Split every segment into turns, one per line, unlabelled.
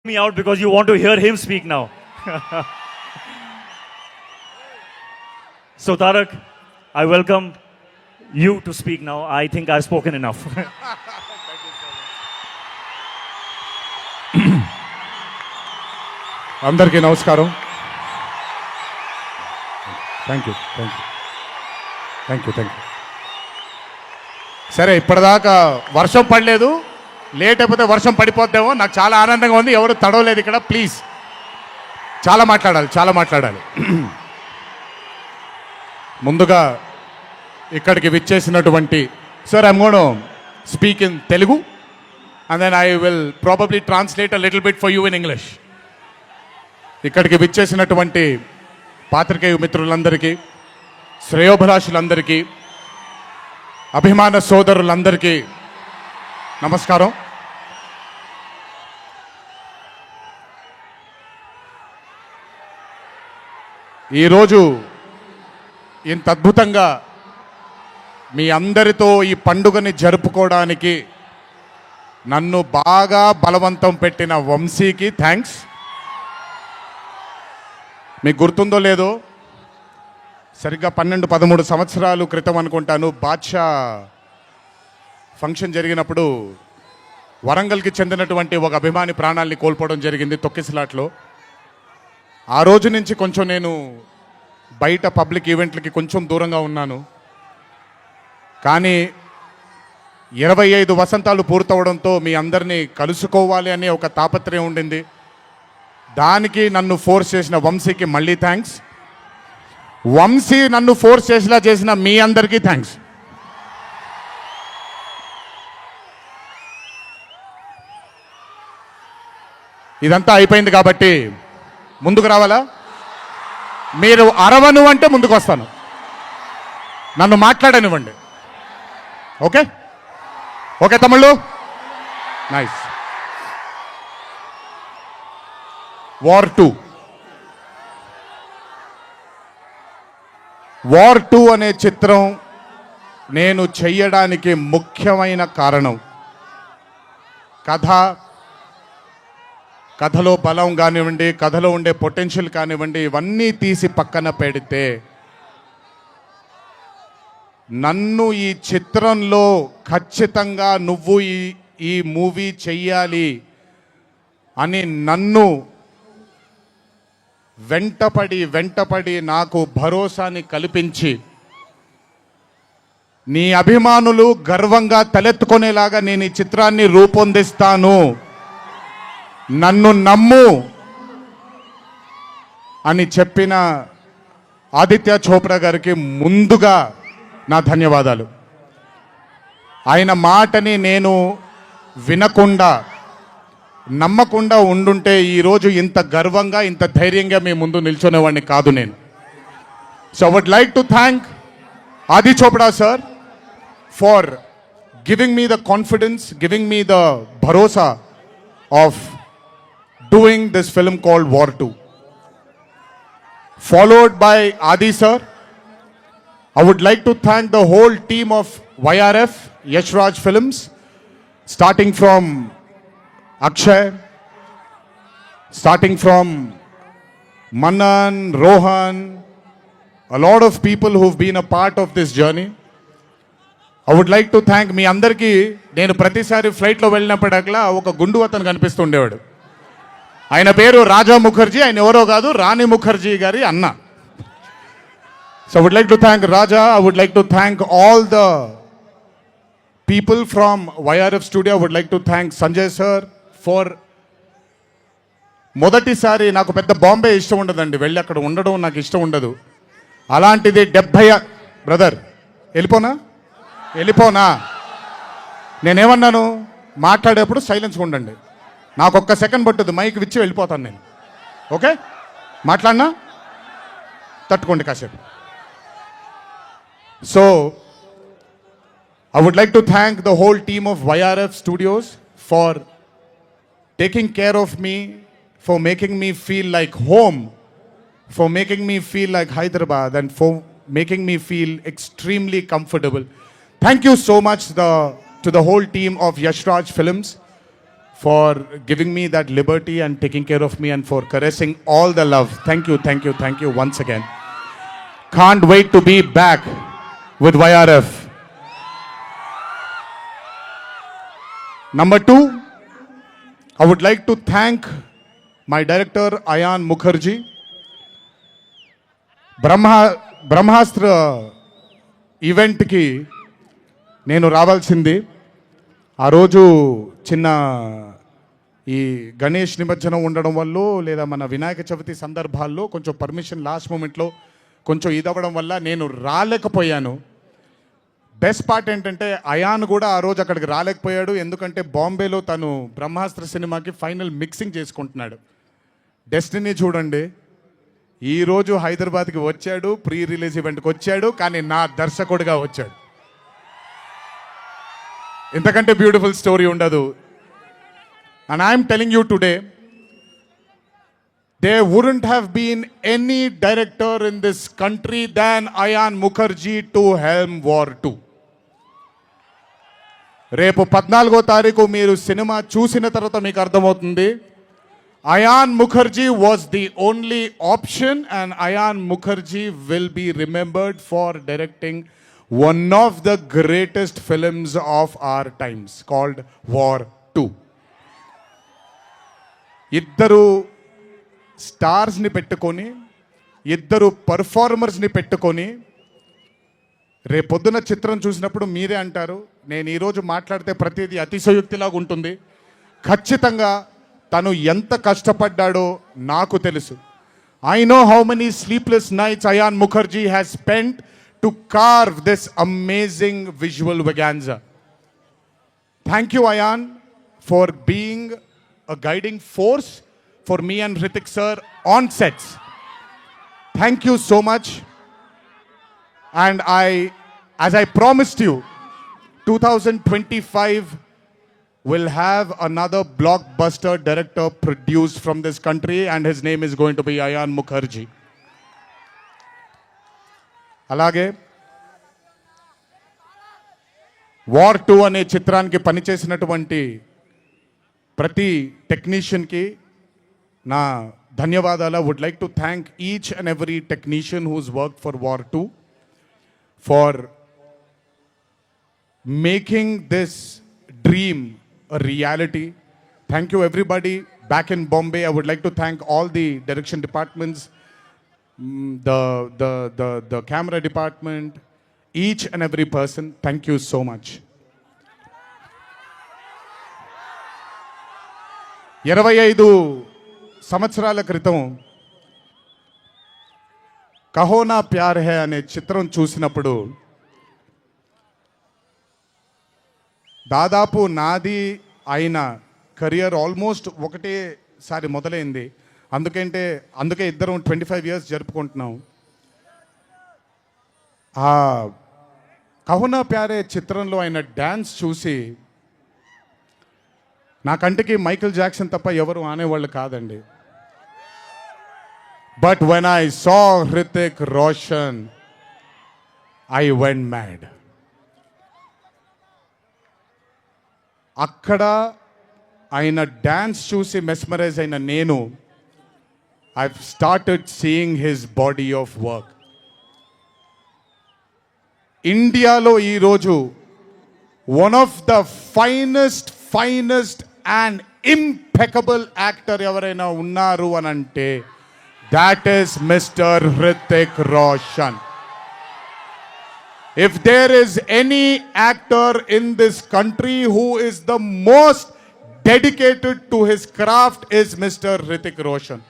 me out because you want to hear him speak now. So Tarak, I welcome you to speak now. I think I've spoken enough.
అందరికీ నమస్కారం. Thank you. సరే, ఇప్పటిదాకా వర్షం పడలేదు, late అయిపోతే వర్షం పడిపోద్దేమో. నాకు చాలా ఆనందంగా ఉంది. ఎవరు తడవలేదు ఇక్కడ. ప్లీజ్, చాలా మాట్లాడాలి. ముందుగా ఇక్కడికి విచ్చేసినటువంటి sir, I'm gonna speak in Telugu and then I will probably translate a little bit for you in English. ఇక్కడికి విచ్చేసినటువంటి పాత్రికేయ మిత్రులందరికీ, శ్రేయోభిలాషులందరికీ, అభిమాన సోదరులందరికీ నమస్కారం. ఈరోజు ఇంత అద్భుతంగా మీ అందరితో ఈ పండుగని జరుపుకోవడానికి నన్ను బాగా బలవంతం పెట్టిన వంశీకి థ్యాంక్స్. మీకు గుర్తుందో లేదో, సరిగ్గా 12-13 సంవత్సరాలు క్రితం అనుకుంటాను, బాద్షా ఫంక్షన్ జరిగినప్పుడు వరంగల్కి చెందినటువంటి ఒక అభిమాని ప్రాణాల్ని కోల్పోవడం జరిగింది తొక్కిసలాట్లో. ఆ రోజు నుంచి కొంచెం నేను బయట పబ్లిక్ ఈవెంట్లకి కొంచెం దూరంగా ఉన్నాను. కానీ 25 వసంతాలు పూర్తవడంతో మీ అందరినీ కలుసుకోవాలి అనే ఒక తాపత్రయం ఉండింది. దానికి నన్ను ఫోర్స్ చేసిన వంశీకి మళ్ళీ థ్యాంక్స్. వంశీ నన్ను ఫోర్స్ చేసేలా చేసిన మీ అందరికీ థ్యాంక్స్. ఇదంతా అయిపోయింది కాబట్టి ముందుకు రావాలా? మీరు అరవను అంటే ముందుకు వస్తాను, నన్ను మాట్లాడనివ్వండి. ఓకే ఓకే తమ్ముళ్ళు, నైస్. వార్ 2 అనే చిత్రం నేను చెయ్యడానికి ముఖ్యమైన కారణం కథలో బలం కానివ్వండి, కథలో ఉండే పొటెన్షియల్ కానివ్వండి, ఇవన్నీ తీసి పక్కన పెడితే నన్ను ఈ చిత్రంలో ఖచ్చితంగా నువ్వు ఈ మూవీ చెయ్యాలి అని నన్ను వెంటపడి నాకు భరోసాని కల్పించి, నీ అభిమానులు గర్వంగా తలెత్తుకునేలాగా నేను ఈ చిత్రాన్ని రూపొందిస్తాను, నన్ను నమ్ము అని చెప్పిన ఆదిత్య చోప్రా గారికి ముందుగా నా ధన్యవాదాలు. ఆయన మాటని నేను వినకుండా, నమ్మకుండా ఉండుంటే ఈరోజు ఇంత గర్వంగా, ఇంత ధైర్యంగా మీ ముందు నిల్చునేవాడిని కాదు నేను. So I would like to thank Adi Chopra sir for giving me the confidence, giving me the భరోసా of doing this film called War 2. Followed by Adi sir, I would like to thank the whole team of YRF, Yash Raj Films, starting from Akshay, starting from Manan, Rohan, a lot of people who've been a part of this journey. I would like to thank మీ అందరికీ. నేను ప్రతిసారి ఫ్లైట్లో వెళ్ళినప్పుడల్లా ఒక గుండు అతను కనిపిస్తుండేవాడు. ఆయన పేరు రాజా ముఖర్జీ. ఆయన ఎవరో కాదు, రాణి ముఖర్జీ గారి అన్న. So I would like to thank Raja. I would like to thank all the people from YRF studio. I would like to thank Sanjay sir for, మొదటిసారి నాకు పెద్ద బాంబే ఇష్టం ఉండదండి, వెళ్ళి అక్కడ ఉండడం నాకు ఇష్టం ఉండదు. అలాంటిది 70 బ్రదర్ వెళ్ళిపోనా నేనేమన్నాను, మాట్లాడేప్పుడు సైలెన్స్గా ఉండండి. నాకు ఒక్క సెకండ్ పట్టుద్ది, మైక్ విచ్చి వెళ్ళిపోతాను నేను. ఓకే, మాట్లాడినా తట్టుకోండి కాసేపు. So I would like to thank the whole team of YRF studios for taking care of me, for making me feel like home, for making me feel like Hyderabad, and for making me feel extremely comfortable. Thank you so much to the whole team of Yash Raj Films for giving me that liberty and taking care of me and for caressing all the love. Thank you once again. Can't wait to be back with YRF. Number two, I would like to thank my director Ayan Mukherjee. బ్రహ్మాస్త్ర ఈవెంట్కి నేను రావాల్సింది. ఆ రోజు చిన్న ఈ గణేష్ నిమజ్జనం ఉండడం వల్ల లేదా మన వినాయక చవితి సందర్భాల్లో కొంచెం పర్మిషన్ లాస్ట్ మూమెంట్లో కొంచెం ఇదవ్వడం వల్ల నేను రాలేకపోయాను. బెస్ట్ పార్ట్ ఏంటంటే అయాన్ కూడా ఆ రోజు అక్కడికి రాలేకపోయాడు, ఎందుకంటే బాంబేలో తను బ్రహ్మాస్త్ర సినిమాకి ఫైనల్ మిక్సింగ్ చేసుకుంటున్నాడు. డెస్టినీ చూడండి, ఈరోజు హైదరాబాద్కి వచ్చాడు, ప్రీ రిలీజ్ ఈవెంట్కి వచ్చాడు, కానీ నా దర్శకుడిగా వచ్చాడు. ఇంతకంటే బ్యూటిఫుల్ స్టోరీ ఉండదు. And I'm telling you today, there wouldn't have been any director in this country than Ayan Mukherjee to helm War 2. రేపు 14వ తారీఖు మీరు సినిమా చూసిన తర్వాత మీకు అర్థమవుతుంది. Ayan Mukherjee was the only option, and Ayan Mukherjee will be remembered for directing one of the greatest films of our times called War 2. ఇద్దరు స్టార్స్ని పెట్టుకొని, ఇద్దరు పర్ఫార్మర్స్ని పెట్టుకొని రేపొద్దున చిత్రం చూసినప్పుడు మీరే అంటారు, నేను ఈరోజు మాట్లాడితే ప్రతిదీ అతిశయోక్తిలాగా ఉంటుంది. ఖచ్చితంగా తను ఎంత కష్టపడ్డాడో నాకు తెలుసు. I know how many sleepless nights Ayan Mukherjee has spent to carve this amazing visual vaganza. Thank you, Ayan, for being a guiding force for me and Hrithik sir on sets. Thank you so much. And as I promised you, 2025 will have another blockbuster director produced from this country, and his name is going to be Ayan Mukherjee. అలాగే War 2 అనే చిత్రానికి పనిచేసినటువంటి ప్రతి టెక్నీషియన్కి నా ధన్యవాదాలు. Would like to thank each and every technician whose work for War 2 for making this dream a reality. Thank you everybody back in Bombay. I would like to thank all the direction departments, the camera department, each and every person. Thank you so much. 25 సంవత్సరాల క్రితం కహో నా ప్యార్ high అనే చిత్రం చూసినప్పుడు దాదాపు నాది అయిన career almost ఒకటేసారి మొదలైంది. అందుకే ఇద్దరం 25 ఇయర్స్ జరుపుకుంటున్నాం. ఆ కహో ప్యారే చిత్రంలో ఆయన డ్యాన్స్ చూసి నా కంటికి మైకేల్ జాక్సన్ తప్ప ఎవరు ఆనేవాళ్ళు కాదండి. But when I saw Hrithik Roshan I went mad. అక్కడ ఆయన డ్యాన్స్ చూసి మెస్మరైజ్ అయిన నేను I started seeing his body of work. ఇండియాలో ఈరోజు one of the finest and impeccable actor ఎవరైనా ఉన్నారు అని అంటే that is mister Hrithik Roshan. If there is any actor in this country who is the most dedicated to his craft is Mr. Hrithik Roshan.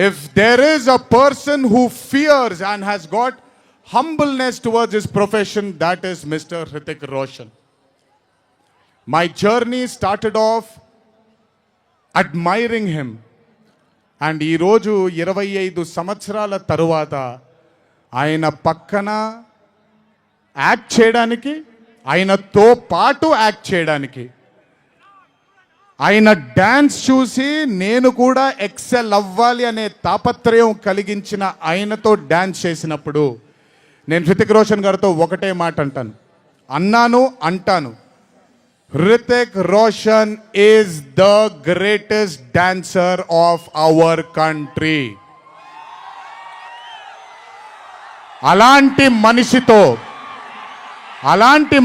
If there is a person who fears and has got humbleness towards his profession, that is Mr. Hrithik Roshan. My journey started off admiring him, and ee roju 25 సంవత్సరాల తరువాత ఆయన పక్కన act చేయడానికి, ఆయనతో పాటు act చేయడానికి, ఆయన dance చూసి నేను కూడా ఎక్సెల్ అవ్వాలి అనే తాపత్రయం కలిగించిన ఆయనతో డ్యాన్స్ చేసినప్పుడు నేను హృతిక్ రోషన్ గారితో ఒకటే మాట అంటాను, అంటాను, Hrithik Roshan is the greatest dancer of our country. అలాంటి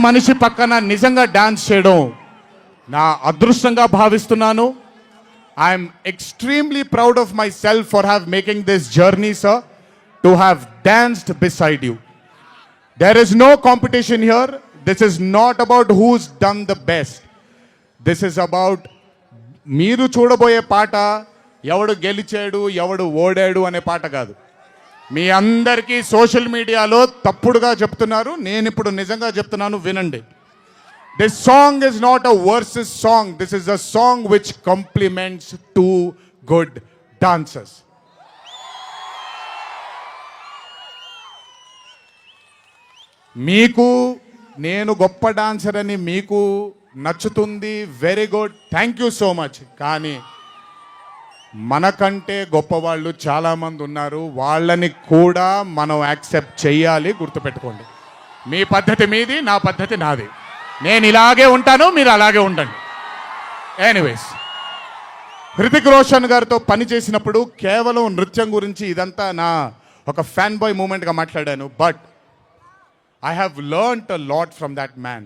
మనిషి పక్కన నిజంగా డాన్స్ చేయడం నా అదృష్టంగా భావిస్తున్నాను. I'm extremely proud of my self for have making this journey sir, to have danced beside you. There is no competition here. This is not about who's done the best. This is about మీరు చూడబోయే పాట ఎవడు గెలిచాడు ఎవడు ఓడాడు అనే పాట కాదు. మీ అందరికీ సోషల్ మీడియాలో తప్పుడుగా చెప్తున్నారు, నేను ఇప్పుడు నిజంగా చెప్తున్నాను, వినండి. This song is not a versus song. This is a song which compliments to good dancers. మీకు నేను గొప్ప డాన్సర్ అని మీకు నచ్చుతుంది, very good, thank you so much. కానీ మనకంటే గొప్పవాళ్ళు చాలామంది ఉన్నారు, వాళ్ళని కూడా మనం యాక్సెప్ట్ చేయాలి. గుర్తుపెట్టుకోండి, మీ పద్ధతి మీది, నా పద్ధతి నాది. నేను ఇలాగే ఉంటాను, మీరు అలాగే ఉండండి. ఎనీవేస్, హృతిక్ రోషన్ గారితో పని చేసినప్పుడు కేవలం నృత్యం గురించి ఇదంతా నా ఒక ఫ్యాన్ బాయ్ మూమెంట్గా మాట్లాడాను. But I have learnt a lot from that man.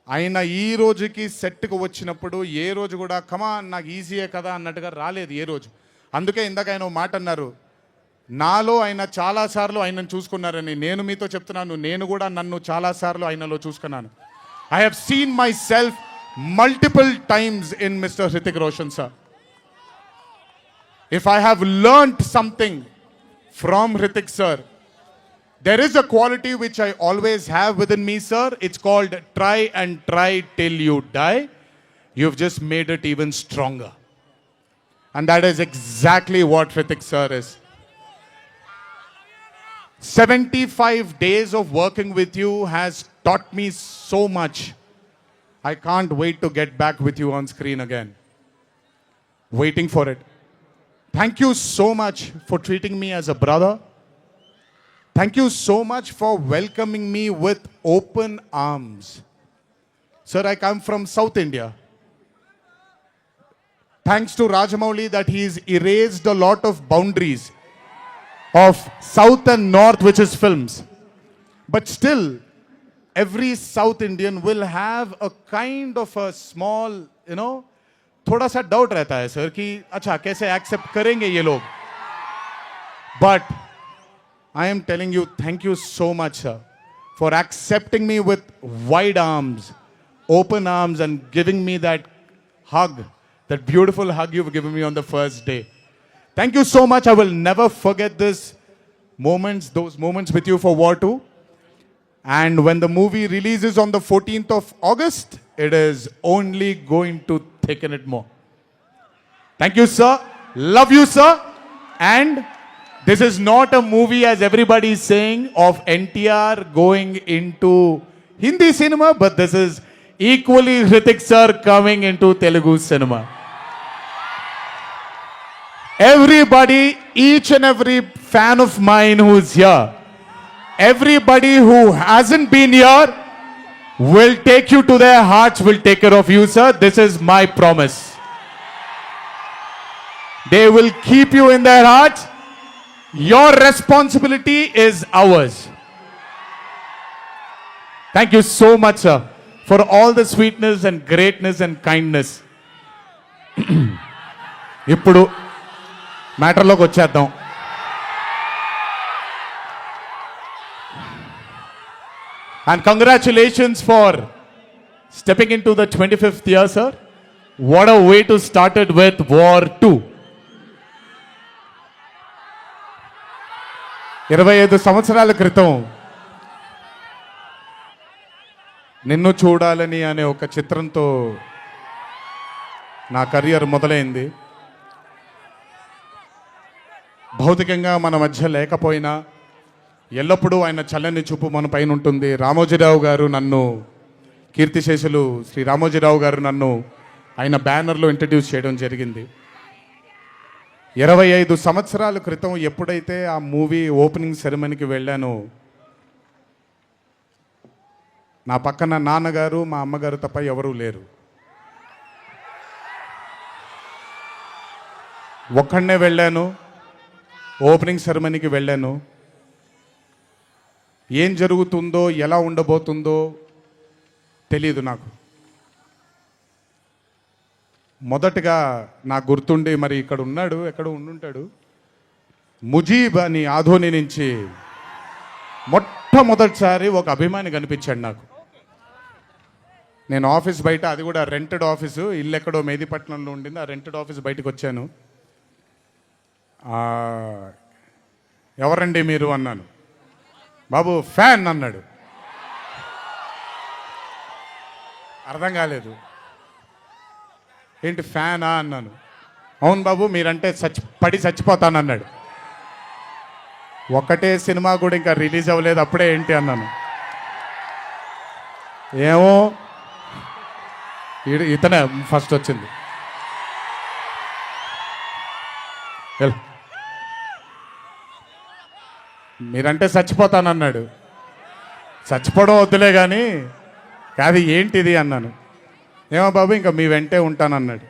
ఆయన ఈ రోజుకి సెట్కి వచ్చినప్పుడు ఏ రోజు కూడా కమాన్ నాకు ఈజీయే కదా అన్నట్టుగా రాలేదు ఏ రోజు. అందుకే ఇందాక ఆయన ఓ మాట అన్నారు, నాలో ఆయన చాలాసార్లు ఆయనను చూసుకున్నారని. నేను మీతో చెప్తున్నాను, నేను కూడా నన్ను చాలాసార్లు ఆయనలో చూసుకున్నాను. I have seen my self multiple times in mister Hrithik Roshan sir. If I have learned something from Hrithik sir, there is a quality which I always have within me, sir. It's called try and try till you die. You've just made it even stronger. And that is exactly what Hrithik sir is. 75 days of working with you has taught me so much. I can't wait to get back with you on screen again. Waiting for it. Thank you so much for treating me as a brother. Thank you so much for welcoming me with open arms. Sir, I come from South India. Thanks to Rajamouli that he's erased a lot of boundaries of South and North, which is films. But still, every South Indian will have a kind of a small, थोड़ा सा doubt रहता है sir कि अच्छा कैसे accept करेंगे ये लोग. But I am telling you, thank you so much, sir, for accepting me with wide arms, open arms, and giving me that hug, that beautiful hug you've given me on the first day. Thank you so much. I will never forget those moments with you for War 2. And when the movie releases on the 14th of August, it is only going to thicken it more. Thank you, sir. Love you, sir. And this is not a movie, as everybody is saying, of NTR going into Hindi cinema, but this is equally Hrithik sir coming into Telugu cinema. Everybody, each and every fan of mine who's here, everybody who hasn't been here will take you to their hearts, will take care of you, sir. This is my promise. They will keep you in their hearts. Your responsibility is ours. Thank you so much, sir, for all the sweetness and greatness and kindness. ఇప్పుడు మ్యాటర్లోకి వచ్చేద్దాం. And congratulations for stepping into the 25th year, sir. What a way to start it with War 2. 25 సంవత్సరాల క్రితం నిన్ను చూడాలని అనే ఒక చిత్రంతో నా కెరియర్ మొదలైంది. భౌతికంగా మన మధ్య లేకపోయినా ఎల్లప్పుడూ ఆయన చల్లని చూపు మన పైన ఉంటుంది. రామోజీరావు గారు నన్ను, కీర్తిశేషులు శ్రీ రామోజీరావు గారు నన్ను ఆయన బ్యానర్లో ఇంట్రడ్యూస్ చేయడం జరిగింది. 25 సంవత్సరాల క్రితం ఎప్పుడైతే ఆ మూవీ ఓపెనింగ్ సెరమనీకి వెళ్ళానో నా పక్కన నాన్నగారు మా అమ్మగారు తప్ప ఎవరూ లేరు. ఒక్కడనే వెళ్ళాను, ఓపెనింగ్ సెరమనీకి వెళ్ళాను. ఏం జరుగుతుందో ఎలా ఉండబోతుందో తెలియదు నాకు. మొదటగా నాకు గుర్తుండి, మరి ఇక్కడ ఉన్నాడు, ఎక్కడ ఉండుంటాడు, ముజీబ్ అని ఆధోని నుంచి మొట్టమొదటిసారి ఒక అభిమాని కనిపించాడు నాకు. నేను ఆఫీస్ బయట, అది కూడా రెంటెడ్ ఆఫీసు, ఇల్లు ఎక్కడో మేదిపట్నంలో ఉండింది, ఆ రెంటెడ్ ఆఫీస్ బయటకు వచ్చాను. ఎవరండి మీరు అన్నాను. బాబు ఫ్యాన్ అన్నాడు. అర్థం కాలేదు. ఏంటి ఫ్యానా అన్నాను. అవును బాబు, మీరంటే పడి చచ్చిపోతానన్నాడు. ఒకటే సినిమా కూడా ఇంకా రిలీజ్ అవ్వలేదు, అప్పుడే ఏంటి అన్నాను. ఏమో ఇతనే ఫస్ట్ వచ్చింది. మీరంటే చచ్చిపోతానన్నాడు. చచ్చిపోవడం వద్దులే కానీ కాదు ఏంటిది అన్నాను. ఏమో బాబు ఇంకా మీ వెంటే ఉంటానన్నాడు.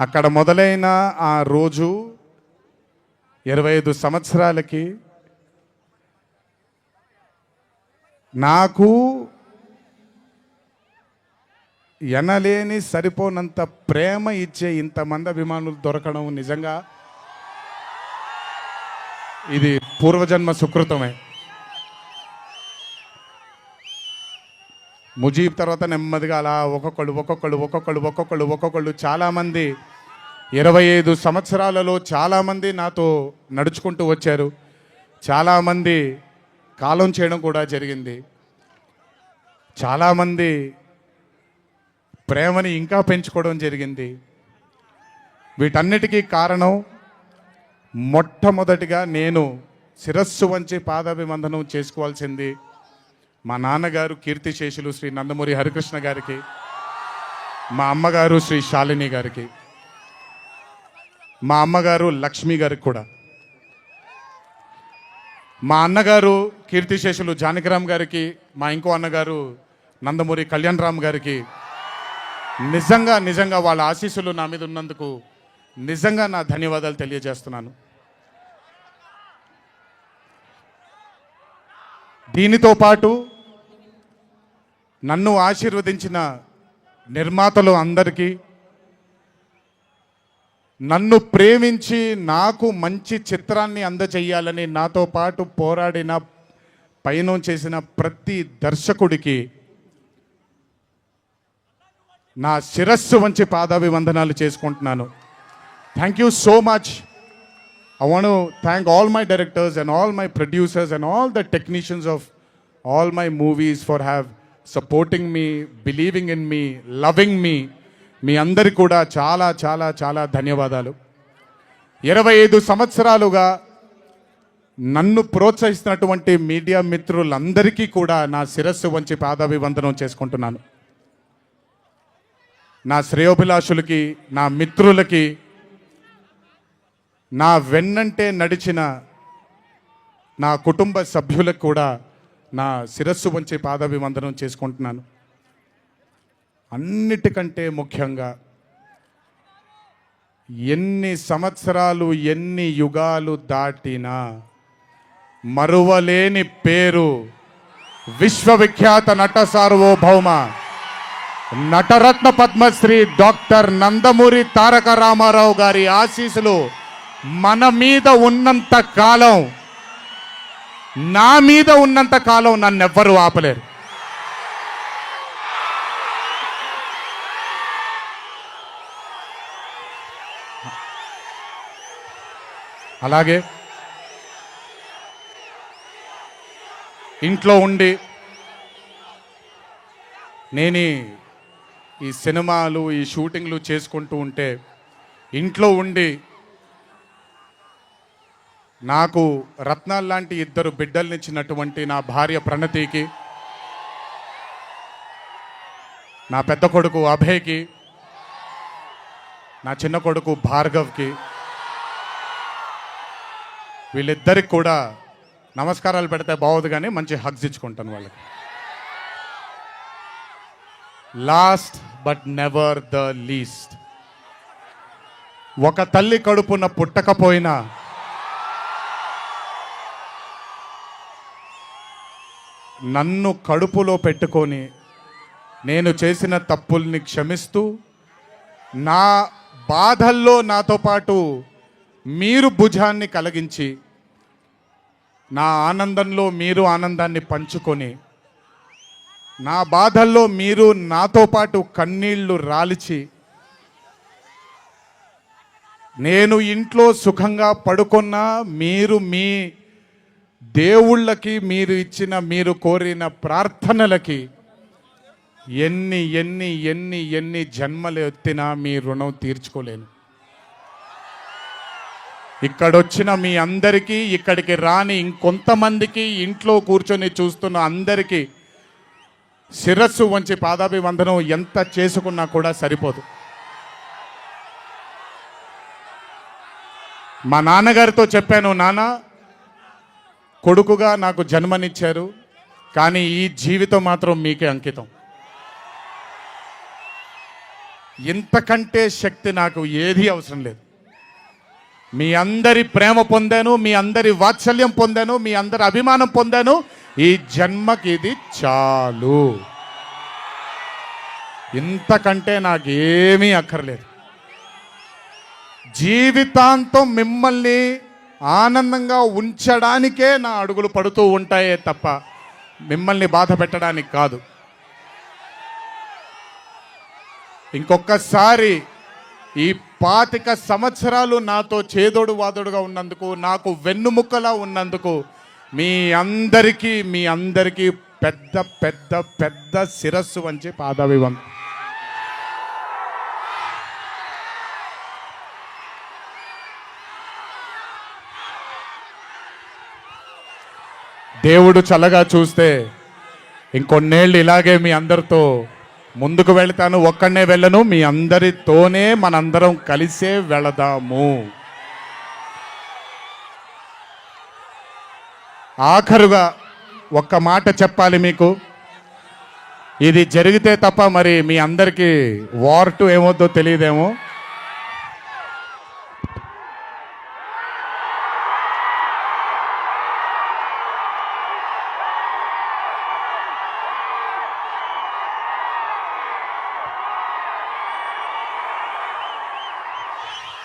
అక్కడ మొదలైన ఆ రోజు 25 సంవత్సరాలకి నాకు ఎనలేని సరిపోనంత ప్రేమ ఇచ్చే ఇంతమంది అభిమానులు దొరకడం నిజంగా ఇది పూర్వజన్మ సుకృతమే. ముజీబ్ తర్వాత నెమ్మదిగా అలా ఒక్కొక్కళ్ళు చాలామంది 25 సంవత్సరాలలో చాలామంది నాతో నడుచుకుంటూ వచ్చారు. చాలామంది కాలం చేయడం కూడా జరిగింది. చాలామంది ప్రేమని ఇంకా పెంచుకోవడం జరిగింది. వీటన్నిటికీ కారణం మొట్టమొదటిగా నేను శిరస్సు వంచి పాదాభివందనం చేసుకోవాల్సింది మా నాన్నగారు కీర్తిశేషులు శ్రీ నందమూరి హరికృష్ణ గారికి, మా అమ్మగారు శ్రీ శాలిని గారికి, మా అమ్మగారు లక్ష్మి గారికి కూడా, మా అన్నగారు కీర్తిశేషులు జానకిరామ్ గారికి, మా ఇంకో అన్నగారు నందమూరి కళ్యాణ్ రామ్ గారికి నిజంగా వాళ్ళ ఆశీస్సులు నా మీద ఉన్నందుకు నిజంగా నా ధన్యవాదాలు తెలియజేస్తున్నాను. దీనితో పాటు నన్ను ఆశీర్వదించిన నిర్మాతలు అందరికీ, నన్ను ప్రేమించి నాకు మంచి చిత్రాన్ని అందజేయాలని నాతో పాటు పోరాడిన పయనం చేసిన ప్రతి దర్శకుడికి నా శిరస్సు వంచి పాదాభివందనాలు చేసుకుంటున్నాను. Thank you so much. I want to thank all my directors and all my producers and all the technicians of all my movies for supporting me, believing in me, loving me. మీ అందరికి కూడా చాలా చాలా చాలా ధన్యవాదాలు. 25 సంవత్సరాలుగా నన్ను ప్రోత్సహిస్తున్నటువంటి media మిత్రులందరికీ కూడా నా శిరస్సు వంచి పాదాభివందనం చేసుకుంటున్నాను. నా శ్రేయోభిలాషులకి, నా మిత్రులకి, నా వెన్నంటే నడిచిన నా కుటుంబ సభ్యులకు కూడా నా శిరస్సు వంచి పాదాభివందనం చేసుకుంటున్నాను. అన్నిటికంటే ముఖ్యంగా ఎన్ని సంవత్సరాలు ఎన్ని యుగాలు దాటినా మరువలేని పేరు విశ్వవిఖ్యాత నట సార్వభౌమ నటరత్న పద్మశ్రీ డాక్టర్ నందమూరి తారక రామారావు గారి ఆశీస్సులు మన మీద ఉన్నంత కాలం, నా మీద ఉన్నంత కాలం నన్నెవ్వరూ ఆపలేరు. అలాగే ఇంట్లో ఉండి నేను ఈ సినిమాలు ఈ షూటింగ్లు చేసుకుంటూ ఉంటే, ఇంట్లో ఉండి నాకు రత్నాలు లాంటి 2 బిడ్డల్నిచ్చినటువంటి నా భార్య ప్రణతికి, నా పెద్ద కొడుకు అభయ్కి, నా చిన్న కొడుకు భార్గవ్కి, వీళ్ళిద్దరికి కూడా నమస్కారాలు పెడితే బాగోదు కానీ మంచి హగ్స్ ఇచ్చుకుంటాను వాళ్ళకి. Last but never the least, ఒక తల్లి కడుపున పుట్టకపోయినా నన్ను కడుపులో పెట్టుకొని నేను చేసిన తప్పుల్ని క్షమిస్తూ నా బాధల్లో నాతో పాటు మీరు భుజాన్ని కలిగించి నా ఆనందంలో మీరు ఆనందాన్ని పంచుకొని నా బాధల్లో మీరు నాతో పాటు కన్నీళ్లు రాల్చి నేను ఇంట్లో సుఖంగా పడుకున్నా మీరు మీ దేవుళ్ళకి మీరు ఇచ్చిన మీరు కోరిన ప్రార్థనలకి ఎన్ని ఎన్ని ఎన్ని ఎన్ని జన్మలు ఎత్తినా మీ రుణం తీర్చుకోలేను. ఇక్కడొచ్చిన మీ అందరికీ, ఇక్కడికి రాని ఇంకొంతమందికి, ఇంట్లో కూర్చొని చూస్తున్న అందరికీ శిరస్సు వంచి పాదాభివందనం ఎంత చేసుకున్నా కూడా సరిపోదు. మా నాన్నగారితో చెప్పాను, నాన్న కొడుకుగా నాకు జన్మనిచ్చారు, కానీ ఈ జీవితం మాత్రం మీకే అంకితం. ఇంతకంటే శక్తి నాకు ఏది అవసరం లేదు. మీ అందరి ప్రేమ పొందాను, మీ అందరి వాత్సల్యం పొందాను, మీ అందరి అభిమానం పొందాను. ఈ జన్మకి ఇది చాలు. ఇంతకంటే నాకేమీ అక్కర్లేదు. జీవితాంతం మిమ్మల్ని ఆనందంగా ఉంచడానికే నా అడుగులు పడుతూ ఉంటాయే తప్ప మిమ్మల్ని బాధ పెట్టడానికి కాదు. ఇంకొకసారి ఈ 25 సంవత్సరాలు నాతో చేదోడు వాదోడుగా ఉన్నందుకు, నాకు వెన్నుముక్కలా ఉన్నందుకు మీ అందరికీ పెద్ద పెద్ద పెద్ద శిరస్సు వంచి పాదాభివందనం. దేవుడు చల్లగా చూస్తే ఇంకొన్నేళ్ళు ఇలాగే మీ అందరితో ముందుకు వెళ్తాను. ఒక్కడనే వెళ్ళను, మీ అందరితోనే మనందరం కలిసే వెళదాము. ఆఖరుగా ఒక్క మాట చెప్పాలి మీకు. ఇది జరిగితే తప్ప మరి మీ అందరికీ వార్ 2 ఏమవుద్దో తెలియదేమో.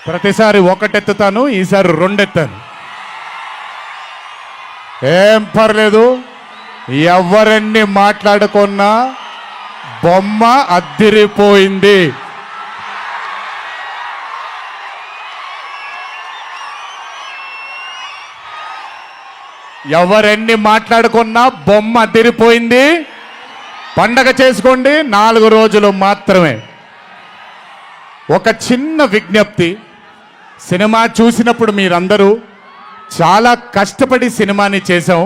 ప్రతిసారి ఒకటెత్తుతాను, ఈసారి 2 ఎత్తాను. ఏం పర్లేదు, ఎవరెన్ని మాట్లాడుకున్నా బొమ్మ అద్దిరిపోయింది. ఎవరెన్ని మాట్లాడుకున్నా బొమ్మ అద్దిరిపోయింది. పండగ చేసుకోండి, 4 రోజులు మాత్రమే. ఒక చిన్న విజ్ఞప్తి, సినిమా చూసినప్పుడు మీరందరూ చాలా కష్టపడి సినిమాని చేశాం.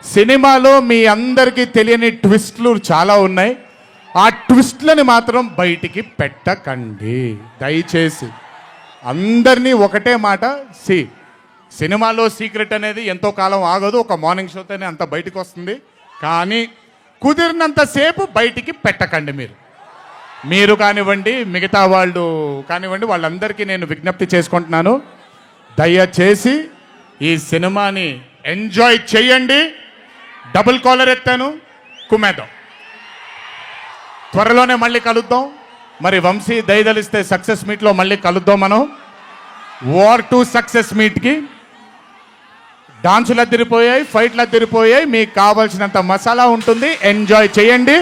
సినిమాలో మీ అందరికీ తెలియని ట్విస్ట్లు చాలా ఉన్నాయి. ఆ ట్విస్ట్లని మాత్రం బయటికి పెట్టకండి దయచేసి. అందరినీ ఒకటే మాట, సినిమాలో సీక్రెట్ అనేది ఎంతో కాలం ఆగదు, ఒక మార్నింగ్ షోతోనే అంత బయటికి వస్తుంది. కానీ కుదిరినంతసేపు బయటికి పెట్టకండి. మీరు కానివ్వండి, మిగతా వాళ్ళు కానివ్వండి, వాళ్ళందరికీ నేను విజ్ఞప్తి చేసుకుంటున్నాను, దయచేసి ఈ సినిమాని ఎంజాయ్ చేయండి. డబుల్ కాలర్ ఎత్తాను, కుమ్మేద్దాం. త్వరలోనే మళ్ళీ కలుద్దాం. మరి వంశీ దయదలిస్తే సక్సెస్ మీట్లో మళ్ళీ కలుద్దాం. మనం వార్ 2 సక్సెస్ మీట్కి డాన్సులు అద్దరిపోయాయి, ఫైట్లు అద్దరిపోయాయి. మీకు కావాల్సినంత మసాలా ఉంటుంది, ఎంజాయ్ చేయండి.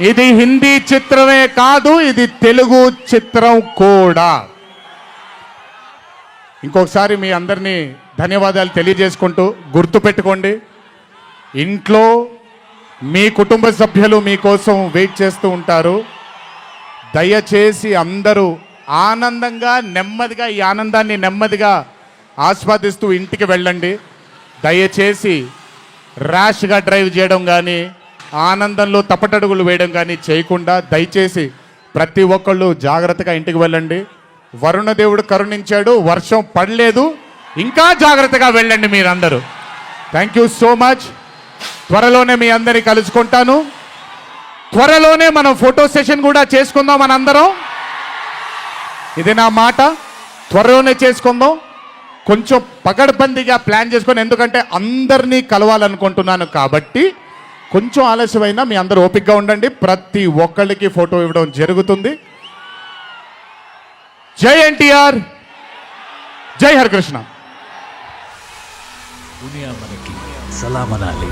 ఇది హిందీ చిత్రమే కాదు, ఇది తెలుగు చిత్రం కూడా. ఇంకొకసారి మీ అందరినీ ధన్యవాదాలు తెలియజేసుకుంటూ, గుర్తుపెట్టుకోండి, ఇంట్లో మీ కుటుంబ సభ్యులు మీకోసం వెయిట్ చేస్తూ ఉంటారు. దయచేసి అందరూ ఆనందంగా నెమ్మదిగా ఈ ఆనందాన్ని నెమ్మదిగా ఆస్వాదిస్తూ ఇంటికి వెళ్ళండి. దయచేసి ర్యాష్గా డ్రైవ్ చేయడం కానీ, ఆనందంలో తప్పటడుగులు వేయడం కానీ చేయకుండా దయచేసి ప్రతి ఒక్కళ్ళు జాగ్రత్తగా ఇంటికి వెళ్ళండి. వరుణదేవుడు కరుణించాడు, వర్షం పడలేదు, ఇంకా జాగ్రత్తగా వెళ్ళండి మీరందరూ. Thank you so much. త్వరలోనే మీ అందరినీ కలుసుకుంటాను. త్వరలోనే మనం ఫోటో సెషన్ కూడా చేసుకుందాం మనందరం. ఇది నా మాట. త్వరలోనే చేసుకుందాం. కొంచెం పకడ్బందీగా ప్లాన్ చేసుకొని, ఎందుకంటే అందరినీ కలవాలనుకుంటున్నాను కాబట్టి కొంచెం ఆలస్యమైనా మీ అందరూ ఓపికగా ఉండండి. ప్రతి ఒక్కళ్ళకి ఫోటో ఇవ్వడం జరుగుతుంది. జై ఎన్టీఆర్, జై హరికృష్ణ.
దునియా మనకి సలాం అనాలి.